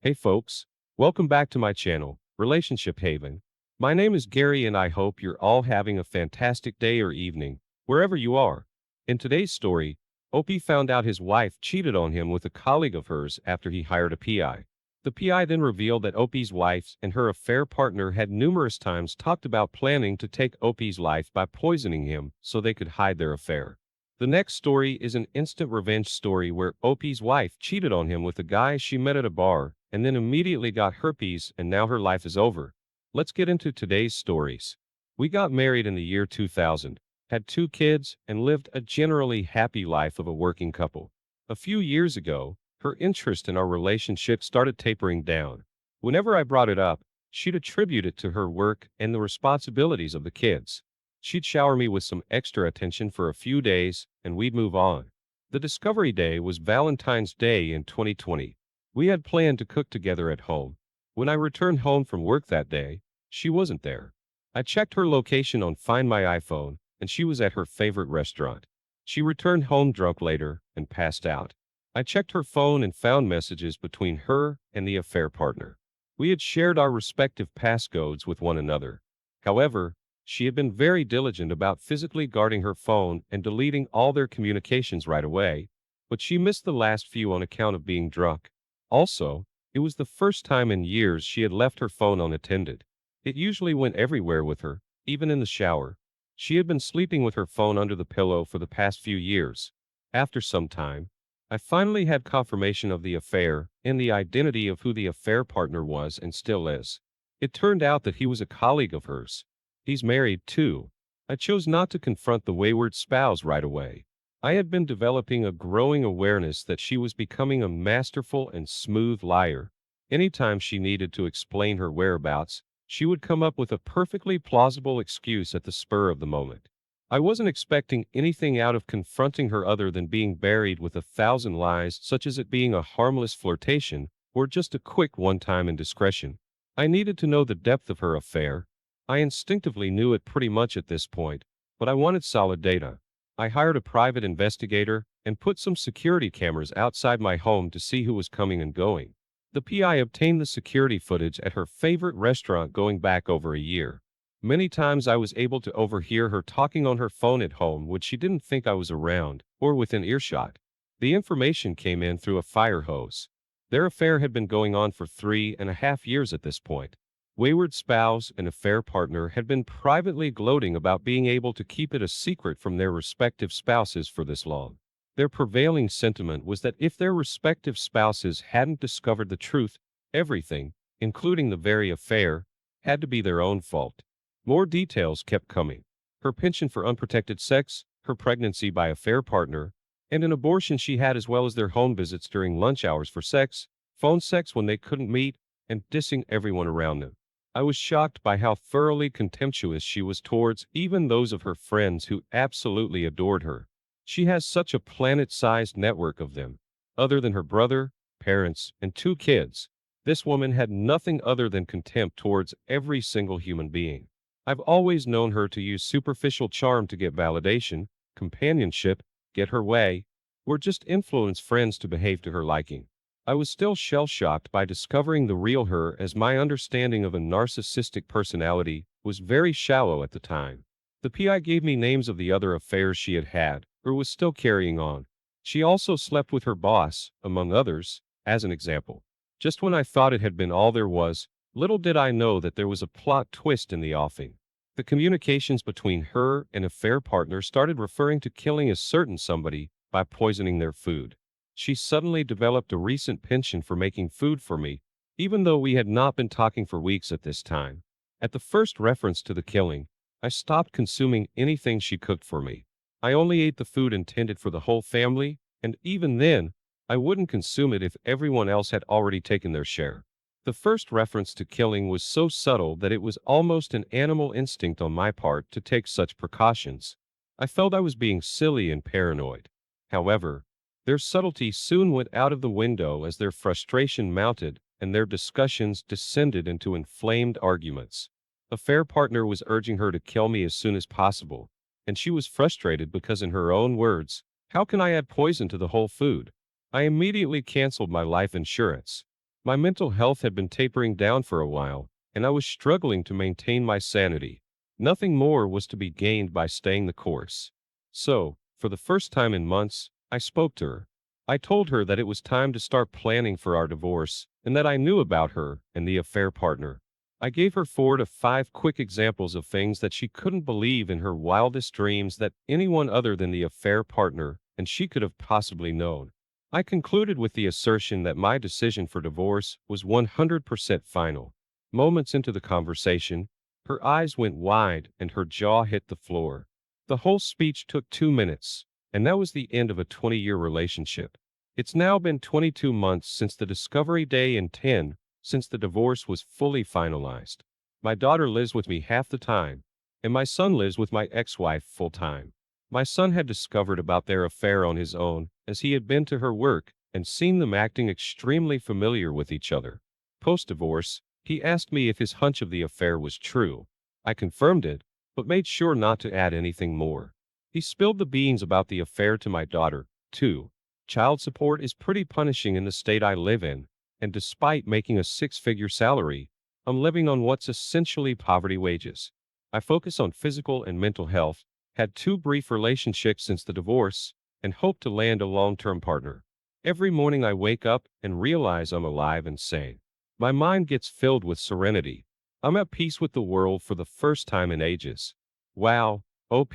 Hey folks, welcome back to my channel, Relationship Haven. My name is Gary and I hope you're all having a fantastic day or evening, wherever you are. In today's story, Opie found out his wife cheated on him with a colleague of hers after he hired a PI. The PI then revealed that Opie's wife and her affair partner had numerous times talked about planning to take Opie's life by poisoning him so they could hide their affair. The next story is an instant revenge story where Opie's wife cheated on him with a guy she met at a bar and then immediately got herpes and now her life is over. Let's get into today's stories. We got married in the year 2000, had 2 kids, and lived a generally happy life of a working couple. A few years ago, her interest in our relationship started tapering down. Whenever I brought it up, she'd attribute it to her work and the responsibilities of the kids. She'd shower me with some extra attention for a few days, and we'd move on. The discovery day was Valentine's Day in 2020. We had planned to cook together at home. When I returned home from work that day, she wasn't there. I checked her location on Find My iPhone, and she was at her favorite restaurant. She returned home drunk later and passed out. I checked her phone and found messages between her and the affair partner. We had shared our respective passcodes with one another. However, she had been very diligent about physically guarding her phone and deleting all their communications right away, but she missed the last few on account of being drunk. Also, it was the first time in years she had left her phone unattended. It usually went everywhere with her, even in the shower. She had been sleeping with her phone under the pillow for the past few years. After some time, I finally had confirmation of the affair and the identity of who the affair partner was and still is. It turned out that he was a colleague of hers. He's married, too. I chose not to confront the wayward spouse right away. I had been developing a growing awareness that she was becoming a masterful and smooth liar. Anytime she needed to explain her whereabouts, she would come up with a perfectly plausible excuse at the spur of the moment. I wasn't expecting anything out of confronting her other than being buried with 1,000 lies, such as it being a harmless flirtation or just a quick one-time indiscretion. I needed to know the depth of her affair. I instinctively knew it pretty much at this point, but I wanted solid data. I hired a private investigator and put some security cameras outside my home to see who was coming and going. The PI obtained the security footage at her favorite restaurant going back over a year. Many times I was able to overhear her talking on her phone at home when she didn't think I was around or within earshot. The information came in through a fire hose. Their affair had been going on for 3.5 years at this point. Wayward spouse and affair partner had been privately gloating about being able to keep it a secret from their respective spouses for this long. Their prevailing sentiment was that if their respective spouses hadn't discovered the truth, everything, including the very affair, had to be their own fault. More details kept coming. Her penchant for unprotected sex, her pregnancy by affair partner, and an abortion she had, as well as their home visits during lunch hours for sex, phone sex when they couldn't meet, and dissing everyone around them. I was shocked by how thoroughly contemptuous she was towards even those of her friends who absolutely adored her. She has such a planet-sized network of them. Other than her brother, parents, and 2 kids, this woman had nothing other than contempt towards every single human being. I've always known her to use superficial charm to get validation, companionship, get her way, or just influence friends to behave to her liking. I was still shell-shocked by discovering the real her, as my understanding of a narcissistic personality was very shallow at the time. The PI gave me names of the other affairs she had had, or was still carrying on. She also slept with her boss, among others, as an example. Just when I thought it had been all there was, little did I know that there was a plot twist in the offing. The communications between her and affair partner started referring to killing a certain somebody by poisoning their food. She suddenly developed a recent penchant for making food for me, even though we had not been talking for weeks at this time. At the first reference to the killing, I stopped consuming anything she cooked for me. I only ate the food intended for the whole family, and even then, I wouldn't consume it if everyone else had already taken their share. The first reference to killing was so subtle that it was almost an animal instinct on my part to take such precautions. I felt I was being silly and paranoid. However, their subtlety soon went out of the window as their frustration mounted and their discussions descended into inflamed arguments. Affair partner was urging her to kill me as soon as possible, and she was frustrated because, in her own words, "How can I add poison to the whole food?" I immediately canceled my life insurance. My mental health had been tapering down for a while, and I was struggling to maintain my sanity. Nothing more was to be gained by staying the course. So, for the first time in months, I spoke to her. I told her that it was time to start planning for our divorce, and that I knew about her and the affair partner. I gave her 4 to 5 quick examples of things that she couldn't believe in her wildest dreams that anyone other than the affair partner and she could have possibly known. I concluded with the assertion that my decision for divorce was 100% final. Moments into the conversation, her eyes went wide and her jaw hit the floor. The whole speech took 2 minutes, and that was the end of a 20-year relationship. It's now been 22 months since the discovery day and 10 since the divorce was fully finalized. My daughter lives with me half the time, and my son lives with my ex-wife full time. My son had discovered about their affair on his own, as he had been to her work and seen them acting extremely familiar with each other. Post-divorce, he asked me if his hunch of the affair was true. I confirmed it, but made sure not to add anything more. He spilled the beans about the affair to my daughter, too. Child support is pretty punishing in the state I live in, and despite making a 6-figure salary, I'm living on what's essentially poverty wages. I focus on physical and mental health, had 2 brief relationships since the divorce, and hope to land a long-term partner. Every morning I wake up and realize I'm alive and sane. My mind gets filled with serenity. I'm at peace with the world for the first time in ages. Wow, OP,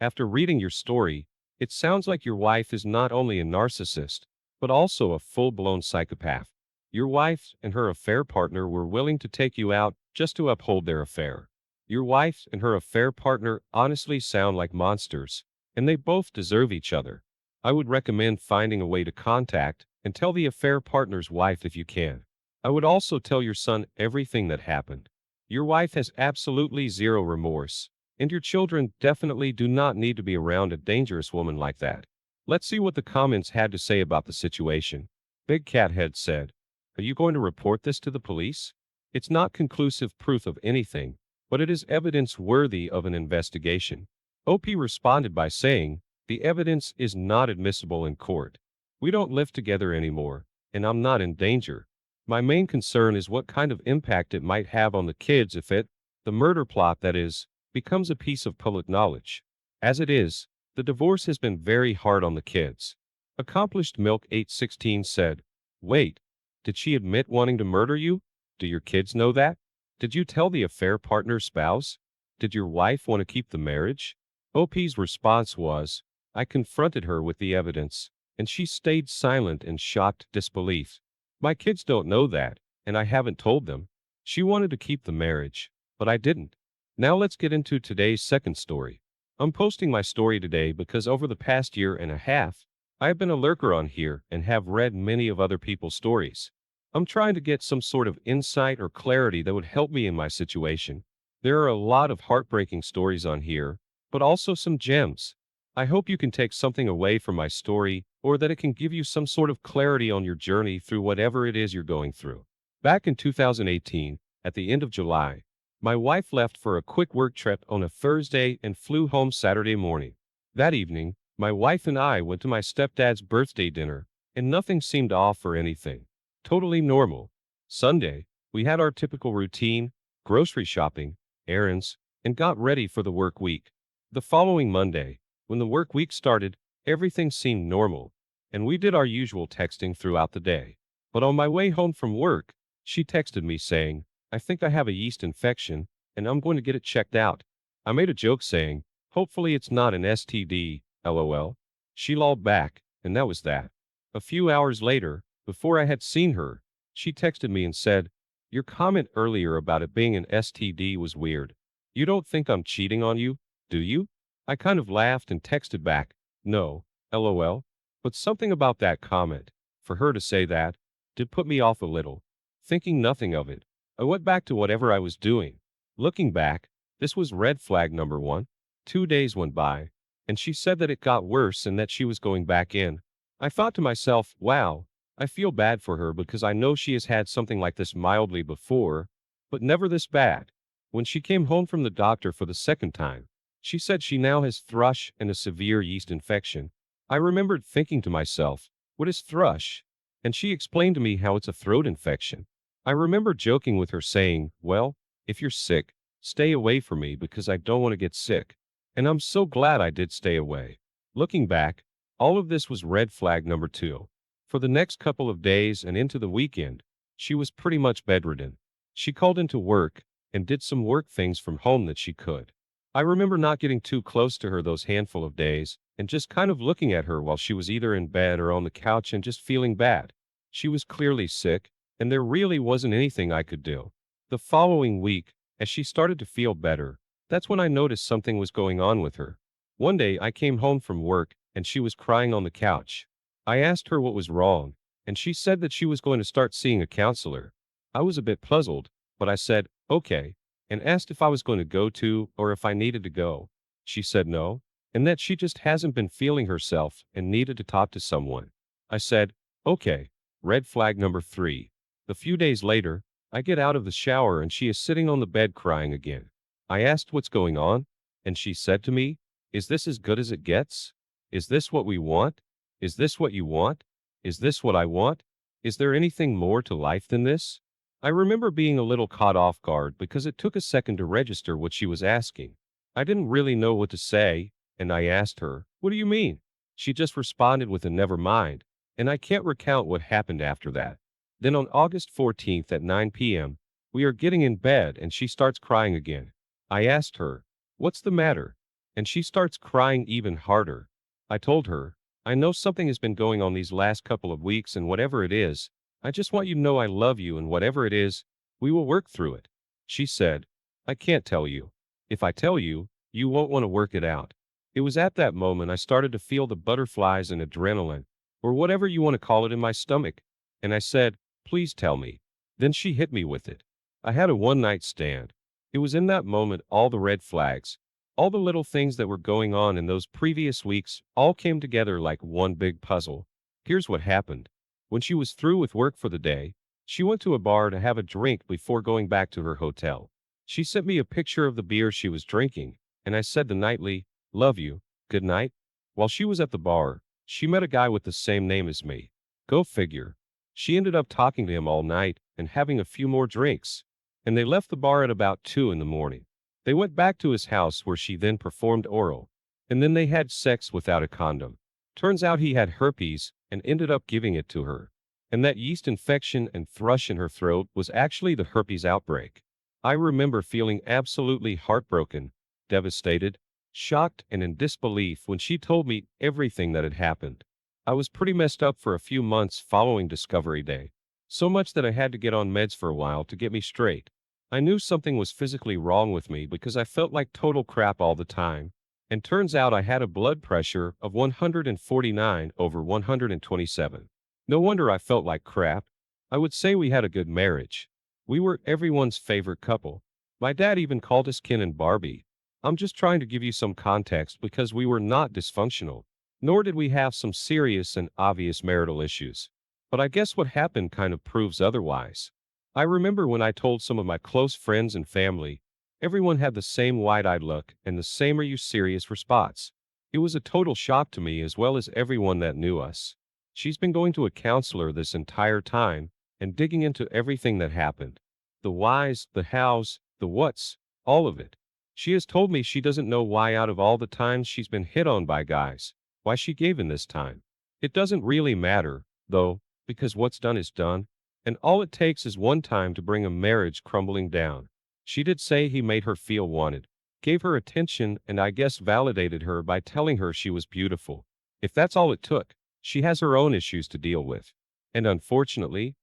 after reading your story, it sounds like your wife is not only a narcissist, but also a full-blown psychopath. Your wife and her affair partner were willing to take you out just to uphold their affair. Your wife and her affair partner honestly sound like monsters, and they both deserve each other. I would recommend finding a way to contact and tell the affair partner's wife if you can. I would also tell your son everything that happened. Your wife has absolutely zero remorse, and your children definitely do not need to be around a dangerous woman like that. Let's see what the comments had to say about the situation. Big Cat Head said, "Are you going to report this to the police? It's not conclusive proof of anything, but it is evidence worthy of an investigation." OP responded by saying, "The evidence is not admissible in court. We don't live together anymore, and I'm not in danger. My main concern is what kind of impact it might have on the kids if it, the murder plot that is, becomes a piece of public knowledge. As it is, the divorce has been very hard on the kids." Accomplished Milk 816 said, "Wait, did she admit wanting to murder you? Do your kids know that? Did you tell the affair partner's spouse? Did your wife want to keep the marriage?" OP's response was, "I confronted her with the evidence, and she stayed silent in shocked disbelief. My kids don't know that, and I haven't told them. She wanted to keep the marriage, but I didn't." Now let's get into today's second story. I'm posting my story today because over the past year and a half, I have been a lurker on here and have read many of other people's stories. I'm trying to get some sort of insight or clarity that would help me in my situation. There are a lot of heartbreaking stories on here, but also some gems. I hope you can take something away from my story, or that it can give you some sort of clarity on your journey through whatever it is you're going through. Back in 2018, at the end of July, my wife left for a quick work trip on a Thursday and flew home Saturday morning. That evening, my wife and I went to my stepdad's birthday dinner, and nothing seemed off or anything. Totally normal. Sunday, we had our typical routine, grocery shopping, errands, and got ready for the work week. The following Monday, when the work week started, everything seemed normal, and we did our usual texting throughout the day. But on my way home from work, she texted me saying, "I think I have a yeast infection, and I'm going to get it checked out." I made a joke saying, "Hopefully it's not an STD, LOL." She lolled back, and that was that. A few hours later, before I had seen her, she texted me and said, "Your comment earlier about it being an STD was weird. You don't think I'm cheating on you, do you?" I kind of laughed and texted back, "No, LOL." But something about that comment, for her to say that, did put me off a little. Thinking nothing of it, I went back to whatever I was doing. Looking back, this was red flag number 1. 2 days went by, and she said that it got worse and that she was going back in. I thought to myself, wow, I feel bad for her because I know she has had something like this mildly before, but never this bad. When she came home from the doctor for the second time, she said she now has thrush and a severe yeast infection. I remembered thinking to myself, what is thrush? and she explained to me how it's a throat infection. I remember joking with her saying, well, if you're sick, stay away from me because I don't want to get sick. And I'm so glad I did stay away. Looking back, all of this was red flag number two. For the next couple of days and into the weekend, she was pretty much bedridden. She called into work and did some work things from home that she could. I remember not getting too close to her those handful of days and just kind of looking at her while she was either in bed or on the couch and just feeling bad. She was clearly sick, and there really wasn't anything I could do. The following week, as she started to feel better, that's when I noticed something was going on with her. One day I came home from work and she was crying on the couch. I asked her what was wrong, and she said that she was going to start seeing a counselor. I was a bit puzzled, but I said, okay, and asked if I was going to go to or if I needed to go. She said no, and that she just hasn't been feeling herself and needed to talk to someone. I said, okay, red flag number three. A few days later, I get out of the shower and she is sitting on the bed crying again. I asked what's going on, and she said to me, is this as good as it gets? Is this what we want? Is this what you want? Is this what I want? Is there anything more to life than this? I remember being a little caught off guard because it took a second to register what she was asking. I didn't really know what to say, and I asked her, what do you mean? She just responded with a never mind, and I can't recount what happened after that. Then on August 14th at 9 p.m., we are getting in bed and she starts crying again. I asked her, what's the matter? And she starts crying even harder. I told her, I know something has been going on these last couple of weeks and whatever it is, I just want you to know I love you and whatever it is, we will work through it. She said, I can't tell you. If I tell you, you won't want to work it out. It was at that moment I started to feel the butterflies and adrenaline, or whatever you want to call it, in my stomach. And I said, please tell me. Then she hit me with it. I had a one-night stand. It was in that moment all the red flags, all the little things that were going on in those previous weeks, all came together like one big puzzle. Here's what happened. When she was through with work for the day, she went to a bar to have a drink before going back to her hotel. She sent me a picture of the beer she was drinking, and I said the nightly, love you, good night. While she was at the bar, she met a guy with the same name as me. Go figure. She ended up talking to him all night and having a few more drinks, and they left the bar at about 2 in the morning. They went back to his house where she then performed oral, and then they had sex without a condom. Turns out he had herpes and ended up giving it to her. And that yeast infection and thrush in her throat was actually the herpes outbreak. I remember feeling absolutely heartbroken, devastated, shocked, and in disbelief when she told me everything that had happened. I was pretty messed up for a few months following Discovery Day, so much that I had to get on meds for a while to get me straight. I knew something was physically wrong with me because I felt like total crap all the time. And turns out I had a blood pressure of 149 over 127. No wonder I felt like crap. I would say we had a good marriage. We were everyone's favorite couple. My dad even called us Ken and Barbie. I'm just trying to give you some context because we were not dysfunctional, nor did we have some serious and obvious marital issues. But I guess what happened kind of proves otherwise. I remember when I told some of my close friends and family, everyone had the same wide-eyed look and the same "are you serious" response. It was a total shock to me as well as everyone that knew us. She's been going to a counselor this entire time and digging into everything that happened. The whys, the hows, the whats, all of it. She has told me she doesn't know why out of all the times she's been hit on by guys, why she gave in this time. It doesn't really matter, though, because what's done is done, and all it takes is one time to bring a marriage crumbling down. She did say he made her feel wanted, gave her attention, and I guess validated her by telling her she was beautiful. If that's all it took, she has her own issues to deal with. And unfortunately,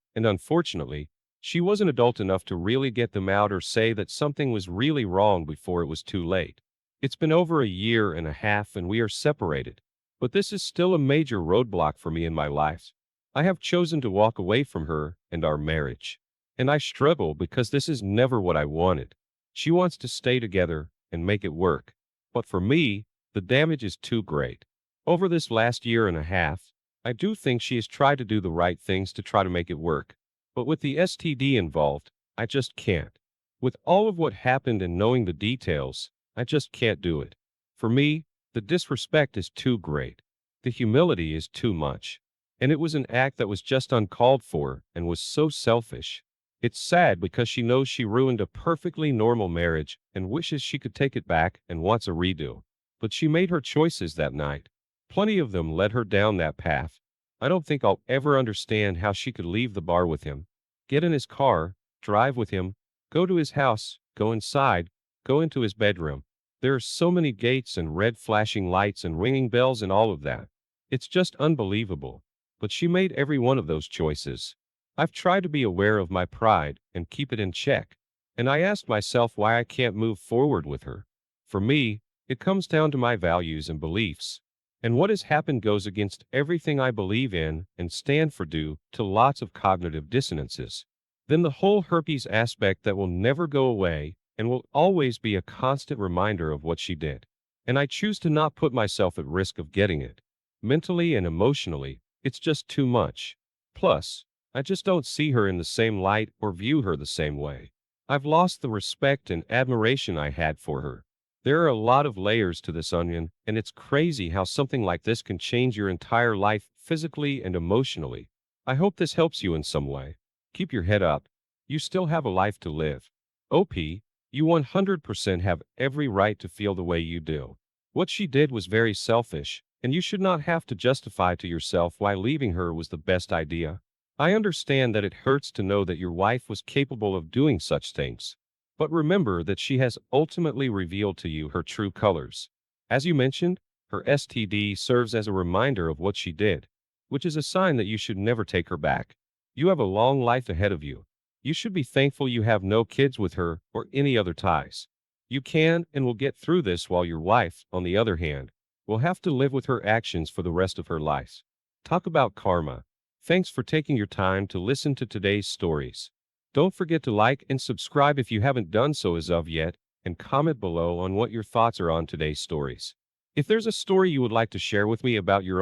she wasn't adult enough to really get them out or say that something was really wrong before it was too late. It's been over a year and a half and we are separated. But this is still a major roadblock for me in my life. I have chosen to walk away from her and our marriage. And I struggle because this is never what I wanted. She wants to stay together and make it work. But for me, the damage is too great. Over this last year and a half, I do think she has tried to do the right things to try to make it work. But with the STD involved, I just can't. With all of what happened and knowing the details, I just can't do it. For me, the disrespect is too great. The humility is too much. And it was an act that was just uncalled for and was so selfish. It's sad because she knows she ruined a perfectly normal marriage and wishes she could take it back and wants a redo. But she made her choices that night. Plenty of them led her down that path. I don't think I'll ever understand how she could leave the bar with him, get in his car, drive with him, go to his house, go inside, go into his bedroom. There are so many gates and red flashing lights and ringing bells and all of that. It's just unbelievable. But she made every one of those choices. I've tried to be aware of my pride and keep it in check. And I ask myself why I can't move forward with her. For me, it comes down to my values and beliefs. And what has happened goes against everything I believe in and stand for due to lots of cognitive dissonances. Then the whole herpes aspect that will never go away and will always be a constant reminder of what she did. And I choose to not put myself at risk of getting it. Mentally and emotionally, it's just too much. Plus, I just don't see her in the same light or view her the same way. I've lost the respect and admiration I had for her. There are a lot of layers to this onion, and it's crazy how something like this can change your entire life physically and emotionally. I hope this helps you in some way. Keep your head up. You still have a life to live. OP, you 100% have every right to feel the way you do. What she did was very selfish, and you should not have to justify to yourself why leaving her was the best idea. I understand that it hurts to know that your wife was capable of doing such things. But remember that she has ultimately revealed to you her true colors. As you mentioned, her STD serves as a reminder of what she did, which is a sign that you should never take her back. You have a long life ahead of you. You should be thankful you have no kids with her or any other ties. You can and will get through this while your wife, on the other hand, will have to live with her actions for the rest of her life. Talk about karma. Thanks for taking your time to listen to today's stories. Don't forget to like and subscribe if you haven't done so as of yet, and comment below on what your thoughts are on today's stories. If there's a story you would like to share with me about your own